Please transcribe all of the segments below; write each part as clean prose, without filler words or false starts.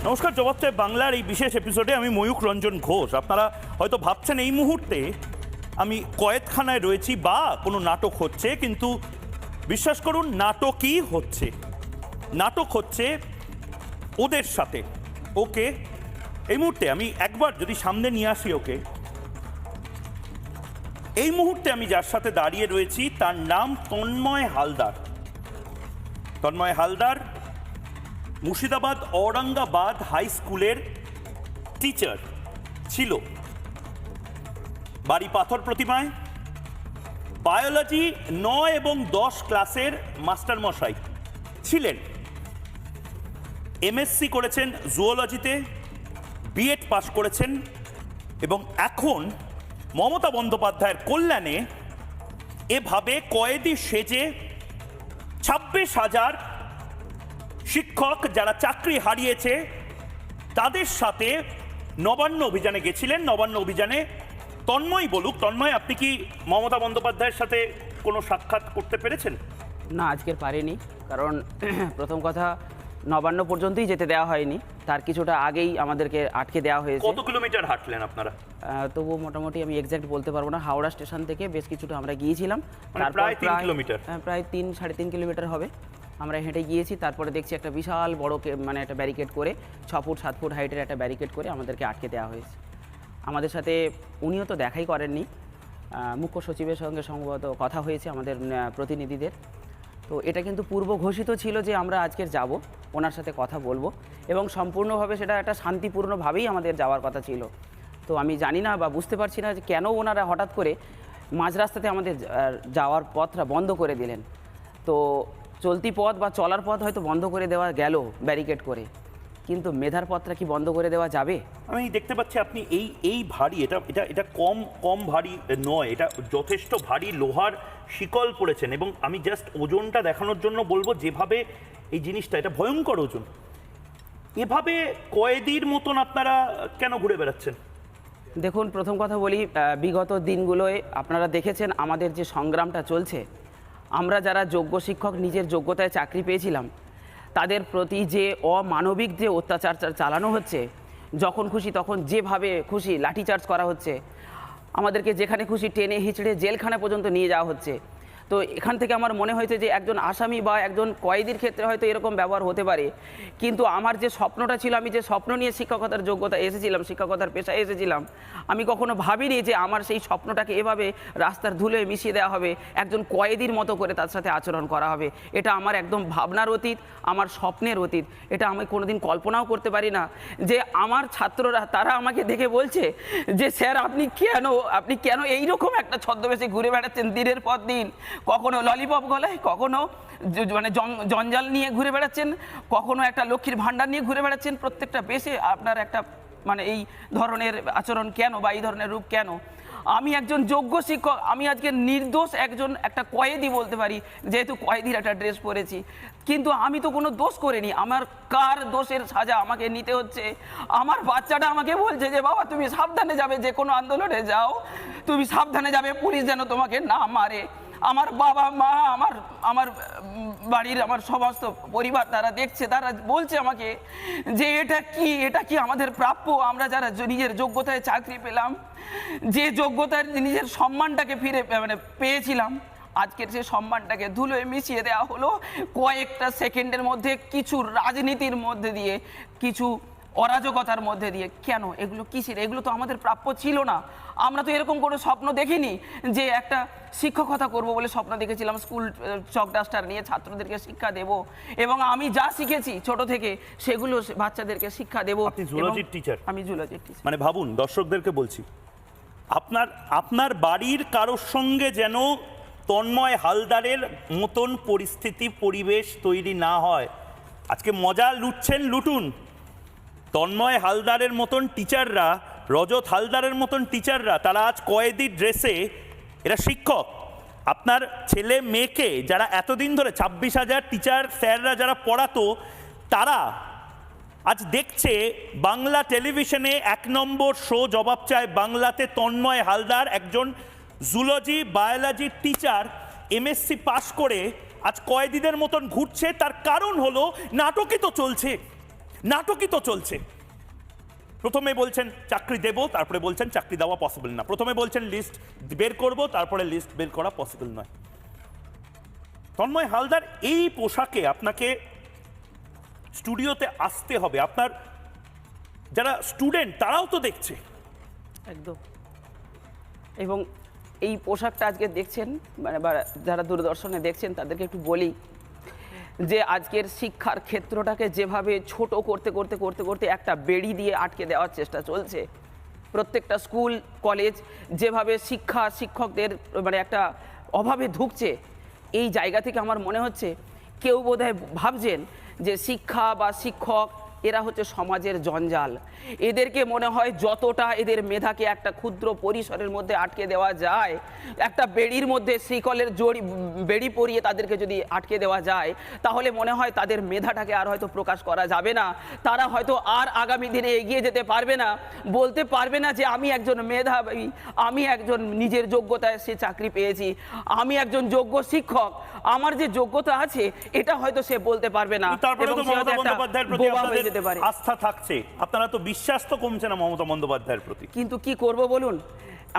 নমস্কার, জবাব চাই বাংলার এই বিশেষ এপিসোডে আমি ময়ূক রঞ্জন ঘোষ। আপনারা হয়তো ভাবছেন এই মুহূর্তে আমি কয়েদখানায় রয়েছি বা কোনো নাটক হচ্ছে, কিন্তু বিশ্বাস করুন নাটকই হচ্ছে। নাটক হচ্ছে ওদের সাথে। ওকে এই মুহূর্তে আমি একবার যদি সামনে নিয়ে আসি, ওকে এই মুহূর্তে আমি যার সাথে দাঁড়িয়ে রয়েছি তার নাম তন্ময় হালদার। তন্ময় হালদার মুর্শিদাবাদ ঔরঙ্গাবাদ হাই স্কুলের টিচার ছিল। বাড়ি পাথর প্রতিমায়, বায়োলজি 9 এবং 10 ক্লাসের মাস্টারমশাই ছিলেন। এমএসসি করেছেন জুওলজিতে, বিএড পাশ করেছেন এবং এখন মমতা বন্দ্যোপাধ্যায়ের কল্যাণে এভাবে কয়েদি সেজে 26,000 শিক্ষক যারা চাকরি হারিয়েছে তাদের সাথে নবান্ন অভিযানে গেছিলেন। নবান্ন অভিযানে তন্ময় বলুক, তন্ময় আপনি কি মমতা বন্দ্যোপাধ্যায়ের সাথে কোনো সাক্ষাৎ করতে পেরেছেন? না, আজকের পারিনি, কারণ প্রথম কথা নবান্ন পর্যন্তই যেতে দেওয়া হয়নি, তার কিছুটা আগেই আমাদেরকে আটকে দেওয়া হয়েছে। কত কিলোমিটার হাঁটলেন আপনারা? তবু মোটামুটি আমি এক্স্যাক্ট বলতে পারবো না। হাওড়া স্টেশন থেকে বেশ কিছুটা আমরা গিয়েছিলাম, প্রায় 3 কিলোমিটার, প্রায় 3-3.5 কিলোমিটার হবে। আমরা হেঁটে গিয়েছি, তারপরে দেখছি একটা বিশাল বড় মানে একটা ব্যারিকেড করে 6 ফুট 7 ফুট হাইটের একটা ব্যারিকেড করে আমাদেরকে আটকে দেওয়া হয়েছে। আমাদের সাথে উনিও তো দেখাই করেননি, মুখ্য সচিবের সঙ্গে সম্ভবত কথা হয়েছে আমাদের প্রতিনিধিদের। তো এটা কিন্তু পূর্ব ঘোষিত ছিল যে আমরা আজকের যাব, ওনার সাথে কথা বলবো এবং সম্পূর্ণভাবে সেটা একটা শান্তিপূর্ণভাবেই আমাদের যাওয়ার কথা ছিল। তো আমি জানি না বা বুঝতে পারছি না যে কেন ওনারা হঠাৎ করে মাঝ রাস্তাতে আমাদের যাওয়ার পথটা বন্ধ করে দিলেন। তো চলতি পথ বা চলার পথ হয়তো বন্ধ করে দেওয়া গেল ব্যারিকেড করে, কিন্তু মেধার পথটা কি বন্ধ করে দেওয়া যাবে? আমি দেখতে পাচ্ছি আপনি এই ভারী, এটা এটা এটা কম কম ভারী নয়, এটা যথেষ্ট ভারী লোহার শিকল পড়েছেন। এবং আমি জাস্ট ওজনটা দেখানোর জন্য বলবো, যেভাবে এই জিনিসটা, এটা ভয়ঙ্কর ওজন। এভাবে কয়েদির মতন আপনারা কেন ঘুরে বেড়াচ্ছেন? দেখুন, প্রথম কথা বলি, বিগত দিনগুলোয় আপনারা দেখেছেন আমাদের যে সংগ্রামটা চলছে। আমরা যারা যোগ্য শিক্ষক নিজের যোগ্যতায় চাকরি পেয়েছিলাম, তাদের প্রতি যে অমানবিক যে অত্যাচার চালানো হচ্ছে, যখন খুশি তখন যেভাবে খুশি লাঠিচার্জ করা হচ্ছে, আমাদেরকে যেখানে খুশি টেনে হিচড়ে জেলখানা পর্যন্ত নিয়ে যাওয়া হচ্ছে। তো এখান থেকে আমার মনে হয়েছে যে একজন আসামি বা একজন কয়েদির ক্ষেত্রে হয়তো এরকম ব্যবহার হতে পারে, কিন্তু আমার যে স্বপ্নটা ছিল, আমি যে স্বপ্ন নিয়ে শিক্ষকতার যোগ্যতা এসেছিলাম, শিক্ষকতার পেশায় এসেছিলাম, আমি কখনো ভাবিনি যে আমার সেই স্বপ্নটাকে এভাবে রাস্তার ধুলোয় মিশিয়ে দেওয়া হবে, একজন কয়েদির মতো করে তার সাথে আচরণ করা হবে। এটা আমার একদম ভাবনার অতীত, আমার স্বপ্নের অতীত। এটা আমি কোনোদিন কল্পনাও করতে পারি না যে আমার ছাত্ররা তারা আমাকে দেখে বলছে যে স্যার আপনি কেন এইরকম একটা ছদ্মবেশে ঘুরে বেড়াচ্ছেন দিনের পর দিন, কখনো ললিপপ গলায়, কখনো মানে জঞ্জাল নিয়ে ঘুরে বেড়াচ্ছেন, কখনো একটা লক্ষ্মীর ভাণ্ডার নিয়ে ঘুরে বেড়াচ্ছেন। প্রত্যেকটা বেশে আপনার একটা মানে এই ধরনের আচরণ কেন বা এই ধরনের রূপ কেন? আমি একজন যোগ্য শিক্ষক, আমি আজকে নির্দোষ একটা কয়েদি বলতে পারি, যেহেতু কয়েদির একটা ড্রেস পরেছি, কিন্তু আমি তো কোনো দোষ করিনি। আমার কার দোষের সাজা আমাকে নিতে হচ্ছে? আমার বাচ্চাটা আমাকে বলছে যে বাবা তুমি সাবধানে যাবে, যে কোনো আন্দোলনে যাও, তুমি সাবধানে যাবে, পুলিশ যেন তোমাকে না মারে। আমার বাবা মা, আমার বাড়ির আমার সমস্ত পরিবার তারা দেখছে, তারা বলছে আমাকে যে এটা কি আমাদের প্রাপ্য? আমরা যারা নিজের যোগ্যতায় চাকরি পেলাম, যে যোগ্যতার নিজের সম্মানটাকে পেয়েছিলাম, আজকের সেই সম্মানটাকে ধুলোয় মিশিয়ে দেওয়া হলো কয়েকটা সেকেন্ডের মধ্যে, কিছু রাজনীতির মধ্যে দিয়ে, কিছু অরাজকতার মধ্যে দিয়ে। কেন? এগুলো কিসের? এগুলো তো আমাদের প্রাপ্য ছিল না। আমরা তো এরকম কোনো স্বপ্ন দেখিনি যে একটা শিক্ষকতা করব বলে স্বপ্ন দেখেছিলাম, স্কুল চক ডাস্টার নিয়ে ছাত্রদেরকে শিক্ষা দেব এবং আমি যা শিখেছি ছোট থেকে সেগুলো বাচ্চাদেরকে শিক্ষা দেব। আপনি জুলজির টিচার? আমি জুলজির টিচার। মানে ভাবুন, দর্শকদেরকে বলছি, আপনার বাড়ির কারোর সঙ্গে যেন তন্ময় হালদারের মতন পরিস্থিতি পরিবেশ তৈরি না হয়। আজকে মজা লুটুন। তন্ময় হালদারের মতন টিচাররা, রজত হালদারের মতন টিচাররা, তারা আজ কয়েদি ড্রেসে, এরা শিক্ষক। আপনার ছেলে মেয়েকে যারা এতদিন ধরে 26,000 টিচার স্যাররা যারা পড়াতো, তারা আজ দেখছে বাংলা টেলিভিশনে 1 নম্বর শো জবাব চায় বাংলাতে, তন্ময় হালদার একজন জুলজি বায়োলজির টিচার, এমএসসি পাশ করে আজ কয়েদিদের মতন ঘুরছে। তার কারণ হলো নাটকই তো চলছে। নাটকই তো চলছে। প্রথমে বলছেন চাকরি দেব, তারপরে বলছেন চাকরি দেওয়া পসিবল না। প্রথমে বলছেন লিস্ট বের করব, তারপরে লিস্ট বের করা পসিবল নয়। তন্ময় হালদার, এই পোশাকে আপনাকে স্টুডিওতে আসতে হবে। আপনার যারা স্টুডেন্ট তারাও তো দেখছে। একদম। এবং এই পোশাকটা আজকে দেখছেন, মানে বা যারা দূরদর্শনে দেখছেন তাদেরকে একটু বলি যে আজকের শিক্ষার ক্ষেত্রটাকে যেভাবে ছোট করতে করতে করতে করতে একটা বেড়ি দিয়ে আটকে দেওয়ার চেষ্টা চলছে, প্রত্যেকটা স্কুল কলেজ যেভাবে শিক্ষকদের মানে একটা অভাবে ধুঁকছে, এই জায়গা থেকে আমার মনে হচ্ছে কেউ বোধহয় ভাবছেন যে শিক্ষা বা শিক্ষক এরা হচ্ছে সমাজের জঞ্জাল। এদেরকে মনে হয় যতটা এদের মেধাকে একটা ক্ষুদ্র পরিসরের মধ্যে আটকে দেওয়া যায়, একটা বেড়ির মধ্যে শিকলের বেড়ি পরিয়ে তাদেরকে যদি আটকে দেওয়া যায়, তাহলে মনে হয় তাদের মেধাটাকে আর হয়তো প্রকাশ করা যাবে না। তারা হয়তো আর আগামী দিনে এগিয়ে যেতে পারবে না, বলতে পারবে না যে আমি একজন মেধাবী, আমি একজন নিজের যোগ্যতায় সে চাকরি পেয়েছি, আমি একজন যোগ্য শিক্ষক, আমার যে যোগ্যতা আছে এটা হয়তো সে বলতে পারবে না। তারপরে তো মমতা বন্দ্যোপাধ্যায়ের প্রতি আপনাদের যেতে পারে আস্থা থাকছে, আপনারা তো বিশ্বাস তো কমছে না মমতা বন্দ্যোপাধ্যায়ের প্রতি। কিন্তু কি করব বলুন,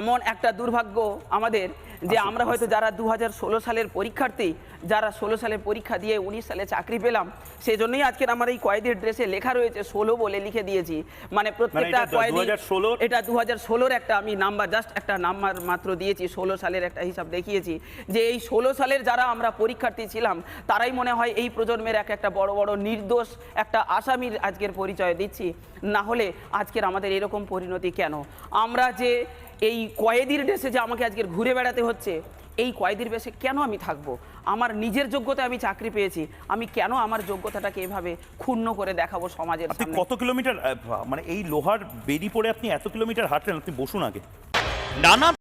এমন একটা দুর্ভাগ্য আমাদের যে আমরা হয়তো যারা 2016 সালের পরীক্ষার্থী, যারা 16 সালে পরীক্ষা দিয়ে 19 সালে চাকরি পেলাম, সেই জন্যই আজকের আমার এই কয়েদির ড্রেসে লেখা রয়েছে 16 বলে লিখে দিয়েছি। মানে প্রত্যেকটা কয়েদি, এটা 2016-র একটা আমি নাম্বার, জাস্ট একটা নাম্বার মাত্র দিয়েছি, 16 সালের একটা হিসাব দেখিয়েছি যে এই 16 সালের যারা আমরা পরীক্ষার্থী ছিলাম তারাই মনে হয় এই প্রজন্মের একটা বড় বড় নির্দোষ একটা আসামির আজকের পরিচয় দিচ্ছি। না হলে আজকের আমাদের এরকম পরিণতি কেন? আমরা যে এই কয়েদির দেশে যে আমাকে আজকের ঘুরে বেড়াতে হচ্ছে, এই কয়েদির বেশে কেন আমি থাকবো? আমার নিজের যোগ্যতায় আমি চাকরি পেয়েছি, আমি কেন আমার যোগ্যতাটাকে এভাবে ক্ষুণ্ণ করে দেখাবো সমাজের আপনি সামনে? কত কিলোমিটার মানে এই লোহার বেরি পরে আপনি এত কিলোমিটার হাঁটলেন? আপনি বসুন আগে। নানা